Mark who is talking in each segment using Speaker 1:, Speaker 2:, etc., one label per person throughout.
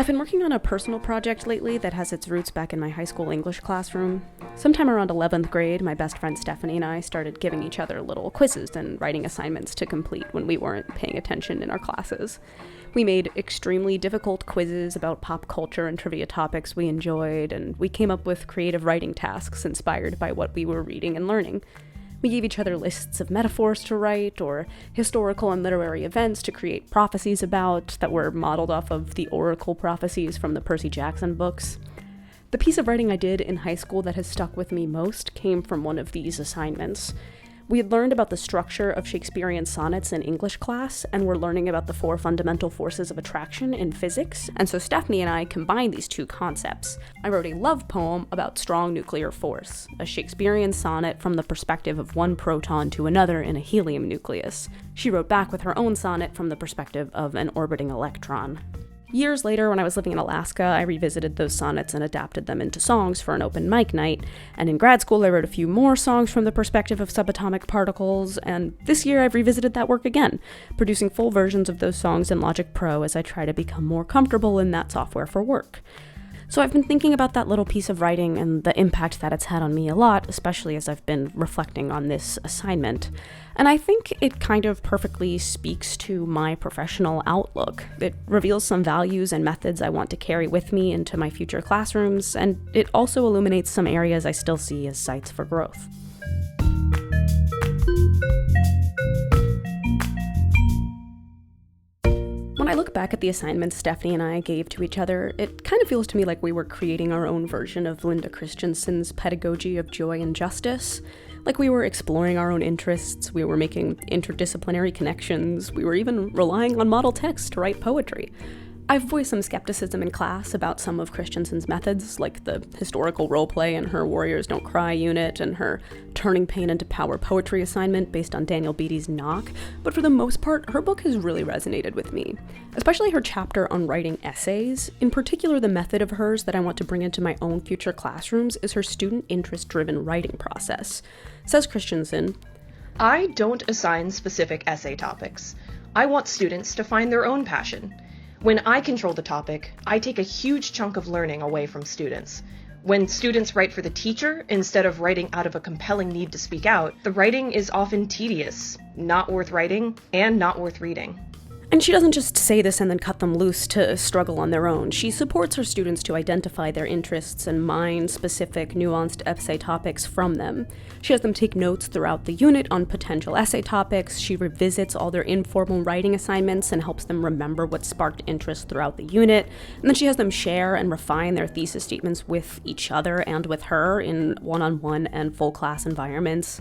Speaker 1: I've been working on a personal project lately that has its roots back in my high school English classroom. Sometime around 11th grade, my best friend Stefanie and I started giving each other little quizzes and writing assignments to complete when we weren't paying attention in our classes. We made extremely difficult quizzes about pop culture and trivia topics we enjoyed, and we came up with creative writing tasks inspired by what we were reading and learning. We gave each other lists of metaphors to write, or historical and literary events to create prophecies about that were modeled off of the oracle prophecies from the Percy Jackson books. The piece of writing I did in high school that has stuck with me most came from one of these assignments. We had learned about the structure of Shakespearean sonnets in English class, and were learning about the 4 fundamental forces of attraction in physics, and so Stefanie and I combined these 2 concepts. I wrote a love poem about strong nuclear force, a Shakespearean sonnet from the perspective of one proton to another in a helium nucleus. She wrote back with her own sonnet from the perspective of an orbiting electron. Years later, when I was living in Alaska, I revisited those sonnets and adapted them into songs for an open mic night, and in grad school I wrote a few more songs from the perspective of subatomic particles, and this year I've revisited that work again, producing full versions of those songs in Logic Pro as I try to become more comfortable in that software for work. So I've been thinking about that little piece of writing and the impact that it's had on me a lot, especially as I've been reflecting on this assignment. And I think it kind of perfectly speaks to my professional outlook. It reveals some values and methods I want to carry with me into my future classrooms, and it also illuminates some areas I still see as sites for growth. When I look back at the assignments Stefanie and I gave to each other, it kind of feels to me like we were creating our own version of Linda Christensen's pedagogy of joy and justice. Like we were exploring our own interests, we were making interdisciplinary connections, we were even relying on model text to write poetry. I've voiced some skepticism in class about some of Christensen's methods, like the historical roleplay in her Warriors Don't Cry unit and her turning pain into power poetry assignment based on Daniel Beattie's Knock, but for the most part, her book has really resonated with me, especially her chapter on writing essays. In particular, the method of hers that I want to bring into my own future classrooms is her student interest-driven writing process. Says Christensen,
Speaker 2: I don't assign specific essay topics. I want students to find their own passion. When I control the topic, I take a huge chunk of learning away from students. When students write for the teacher, instead of writing out of a compelling need to speak out, the writing is often tedious, not worth writing, and not worth reading.
Speaker 1: And she doesn't just say this and then cut them loose to struggle on their own. She supports her students to identify their interests and mine specific, nuanced essay topics from them. She has them take notes throughout the unit on potential essay topics. She revisits all their informal writing assignments and helps them remember what sparked interest throughout the unit. And then she has them share and refine their thesis statements with each other and with her in one-on-one and full class environments.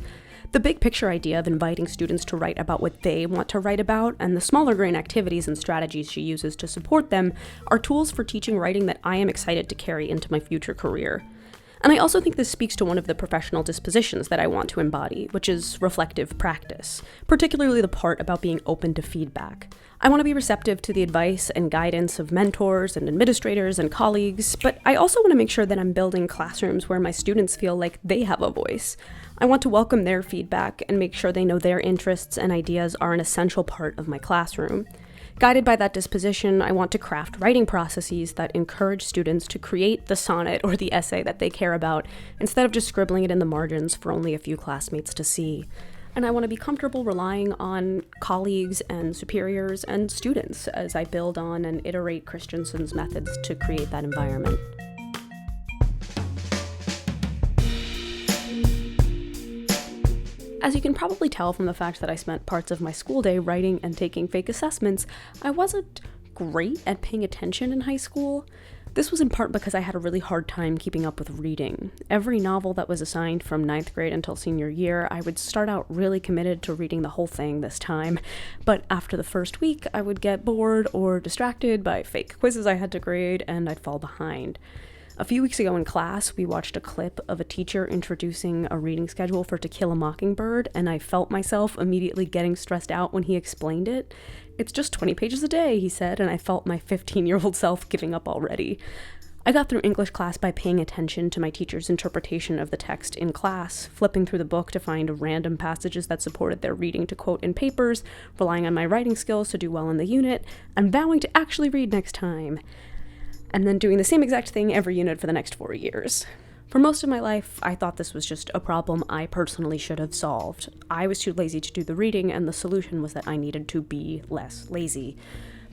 Speaker 1: The big picture idea of inviting students to write about what they want to write about, and the smaller grain activities and strategies she uses to support them, are tools for teaching writing that I am excited to carry into my future career. And I also think this speaks to one of the professional dispositions that I want to embody, which is reflective practice, particularly the part about being open to feedback. I want to be receptive to the advice and guidance of mentors and administrators and colleagues, but I also want to make sure that I'm building classrooms where my students feel like they have a voice. I want to welcome their feedback and make sure they know their interests and ideas are an essential part of my classroom. Guided by that disposition, I want to craft writing processes that encourage students to create the sonnet or the essay that they care about, instead of just scribbling it in the margins for only a few classmates to see. And I want to be comfortable relying on colleagues and superiors and students as I build on and iterate Christensen's methods to create that environment. As you can probably tell from the fact that I spent parts of my school day writing and taking fake assessments, I wasn't great at paying attention in high school. This was in part because I had a really hard time keeping up with reading. Every novel that was assigned from 9th grade until senior year, I would start out really committed to reading the whole thing this time, but after the first week, I would get bored or distracted by fake quizzes I had to grade, and I'd fall behind. A few weeks ago in class, we watched a clip of a teacher introducing a reading schedule for To Kill a Mockingbird, and I felt myself immediately getting stressed out when he explained it. It's just 20 pages a day, he said, and I felt my 15-year-old self giving up already. I got through English class by paying attention to my teacher's interpretation of the text in class, flipping through the book to find random passages that supported their reading to quote in papers, relying on my writing skills to do well in the unit, and vowing to actually read next time. and then doing the same exact thing every unit for the next 4 years. For most of my life, I thought this was just a problem I personally should have solved. I was too lazy to do the reading, and the solution was that I needed to be less lazy.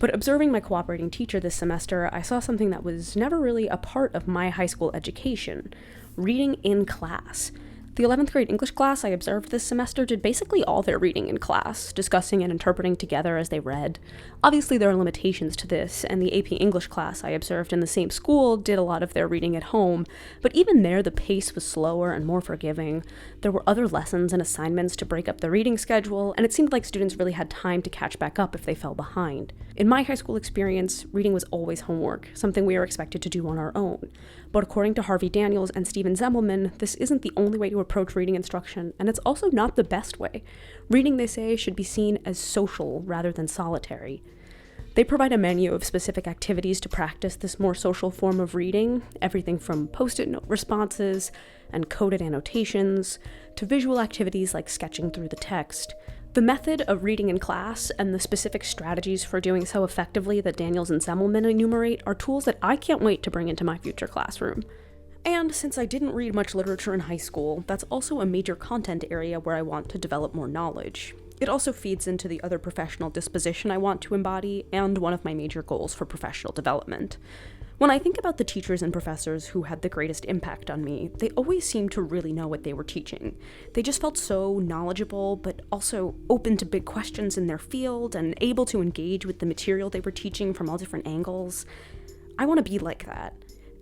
Speaker 1: But observing my cooperating teacher this semester, I saw something that was never really a part of my high school education: reading in class. The 11th grade English class I observed this semester did basically all their reading in class, discussing and interpreting together as they read. Obviously, there are limitations to this, and the AP English class I observed in the same school did a lot of their reading at home, but even there the pace was slower and more forgiving. There were other lessons and assignments to break up the reading schedule, and it seemed like students really had time to catch back up if they fell behind. In my high school experience, reading was always homework, something we were expected to do on our own. But according to Harvey Daniels and Stephen Zemelman, this isn't the only way to approach reading instruction, and it's also not the best way. Reading, they say, should be seen as social rather than solitary. They provide a menu of specific activities to practice this more social form of reading, everything from post-it note responses and coded annotations to visual activities like sketching through the text. The method of reading in class and the specific strategies for doing so effectively that Daniels and Zemelman enumerate are tools that I can't wait to bring into my future classroom. And since I didn't read much literature in high school, that's also a major content area where I want to develop more knowledge. It also feeds into the other professional disposition I want to embody, and one of my major goals for professional development. When I think about the teachers and professors who had the greatest impact on me, they always seemed to really know what they were teaching. They just felt so knowledgeable, but also open to big questions in their field and able to engage with the material they were teaching from all different angles. I want to be like that.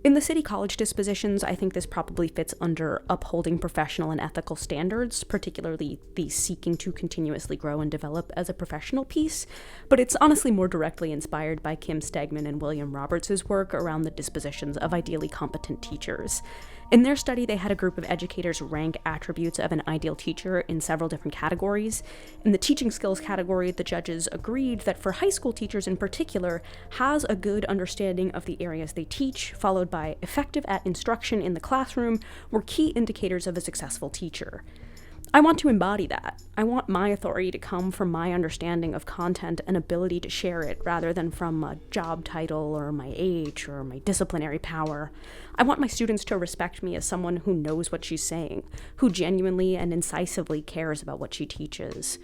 Speaker 1: In the city college dispositions, I think this probably fits under upholding professional and ethical standards, particularly the seeking to continuously grow and develop as a professional piece, but it's honestly more directly inspired by Kim Stegman and William Roberts' work around the dispositions of ideally competent teachers. In their study, they had a group of educators rank attributes of an ideal teacher in several different categories. In the teaching skills category, the judges agreed that for high school teachers in particular, has a good understanding of the areas they teach, followed by effective at instruction in the classroom, were key indicators of a successful teacher. I want to embody that. I want my authority to come from my understanding of content and ability to share it rather than from a job title or my age or my disciplinary power. I want my students to respect me as someone who knows what she's saying, who genuinely and incisively cares about what she teaches.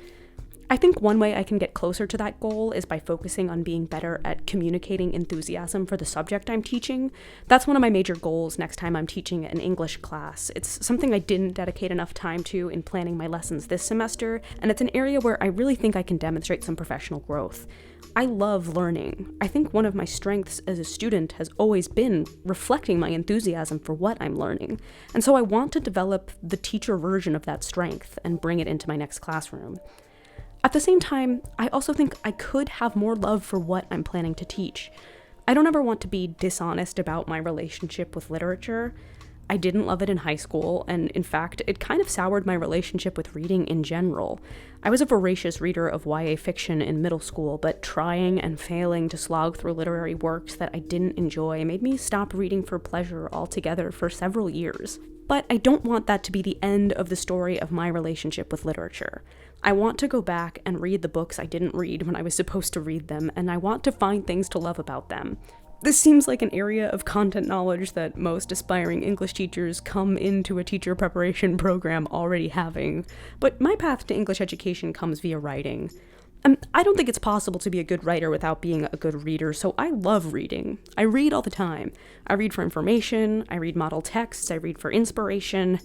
Speaker 1: I think one way I can get closer to that goal is by focusing on being better at communicating enthusiasm for the subject I'm teaching. That's one of my major goals next time I'm teaching an English class. It's something I didn't dedicate enough time to in planning my lessons this semester, and it's an area where I really think I can demonstrate some professional growth. I love learning. I think one of my strengths as a student has always been reflecting my enthusiasm for what I'm learning, and so I want to develop the teacher version of that strength and bring it into my next classroom. At the same time, I also think I could have more love for what I'm planning to teach. I don't ever want to be dishonest about my relationship with literature. I didn't love it in high school, and in fact, it kind of soured my relationship with reading in general. I was a voracious reader of YA fiction in middle school, but trying and failing to slog through literary works that I didn't enjoy made me stop reading for pleasure altogether for several years. But I don't want that to be the end of the story of my relationship with literature. I want to go back and read the books I didn't read when I was supposed to read them, and I want to find things to love about them. This seems like an area of content knowledge that most aspiring English teachers come into a teacher preparation program already having, but my path to English education comes via writing. I don't think it's possible to be a good writer without being a good reader, so I love reading. I read all the time. I read for information, I read model texts, I read for inspiration.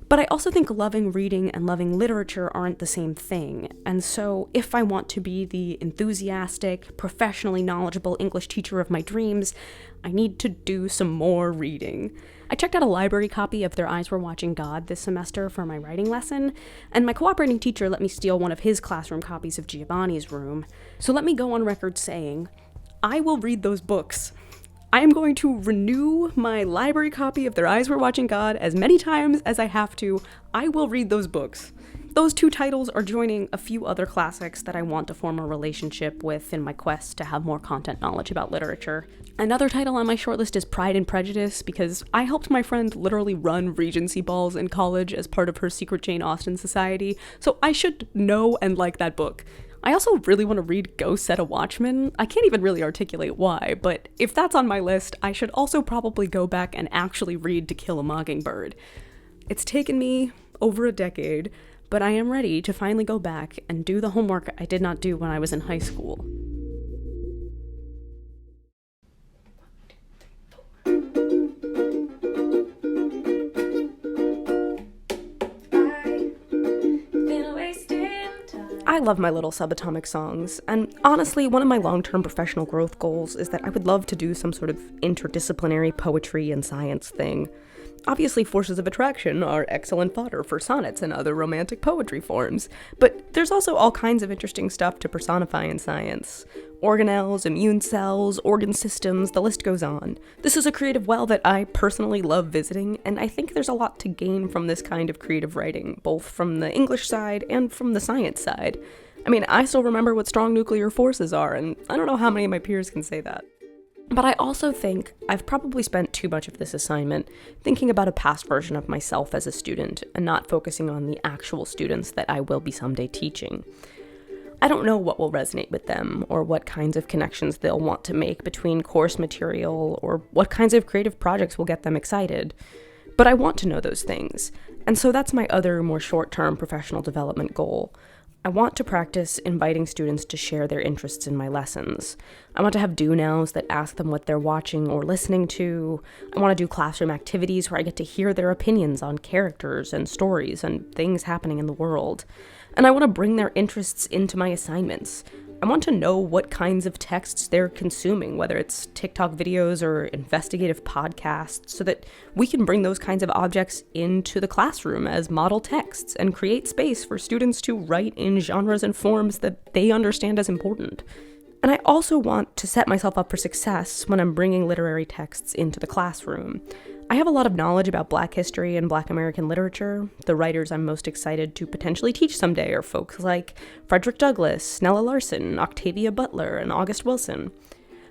Speaker 1: But I also think loving reading and loving literature aren't the same thing, and so if I want to be the enthusiastic, professionally knowledgeable English teacher of my dreams, I need to do some more reading. I checked out a library copy of Their Eyes Were Watching God this semester for my writing lesson, and my cooperating teacher let me steal one of his classroom copies of Giovanni's Room. So let me go on record saying, I will read those books. I am going to renew my library copy of Their Eyes Were Watching God as many times as I have to. I will read those books. Those two titles are joining a few other classics that I want to form a relationship with in my quest to have more content knowledge about literature. Another title on my shortlist is Pride and Prejudice, because I helped my friend literally run Regency balls in college as part of her secret Jane Austen society, so I should know and like that book. I also really want to read Go Set a Watchman. I can't even really articulate why, but if that's on my list, I should also probably go back and actually read To Kill a Mockingbird. It's taken me over a decade, but I am ready to finally go back and do the homework I did not do when I was in high school. I love my little subatomic songs, and honestly, one of my long-term professional growth goals is that I would love to do some sort of interdisciplinary poetry and science thing. Obviously, forces of attraction are excellent fodder for sonnets and other romantic poetry forms, but there's also all kinds of interesting stuff to personify in science. Organelles, immune cells, organ systems, the list goes on. This is a creative well that I personally love visiting, and I think there's a lot to gain from this kind of creative writing, both from the English side and from the science side. I mean, I still remember what strong nuclear forces are, and I don't know how many of my peers can say that. But I also think I've probably spent too much of this assignment thinking about a past version of myself as a student and not focusing on the actual students that I will be someday teaching. I don't know what will resonate with them or what kinds of connections they'll want to make between course material or what kinds of creative projects will get them excited. But I want to know those things, and so that's my other more short-term professional development goal. I want to practice inviting students to share their interests in my lessons. I want to have do-nows that ask them what they're watching or listening to. I want to do classroom activities where I get to hear their opinions on characters and stories and things happening in the world. And I want to bring their interests into my assignments. I want to know what kinds of texts they're consuming, whether it's TikTok videos or investigative podcasts, so that we can bring those kinds of objects into the classroom as model texts and create space for students to write in genres and forms that they understand as important. And I also want to set myself up for success when I'm bringing literary texts into the classroom. I have a lot of knowledge about Black history and Black American literature. The writers I'm most excited to potentially teach someday are folks like Frederick Douglass, Nella Larson, Octavia Butler, and August Wilson.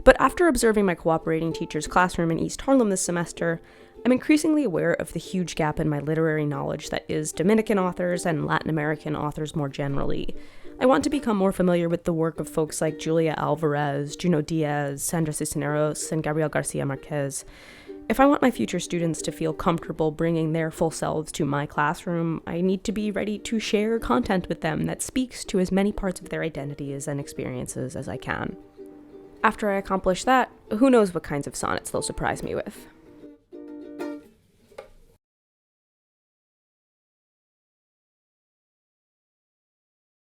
Speaker 1: But after observing my cooperating teacher's classroom in East Harlem this semester, I'm increasingly aware of the huge gap in my literary knowledge that is Dominican authors and Latin American authors more generally. I want to become more familiar with the work of folks like Julia Alvarez, Junot Diaz, Sandra Cisneros, and Gabriel Garcia Marquez. If I want my future students to feel comfortable bringing their full selves to my classroom, I need to be ready to share content with them that speaks to as many parts of their identities and experiences as I can. After I accomplish that, who knows what kinds of sonnets they'll surprise me with.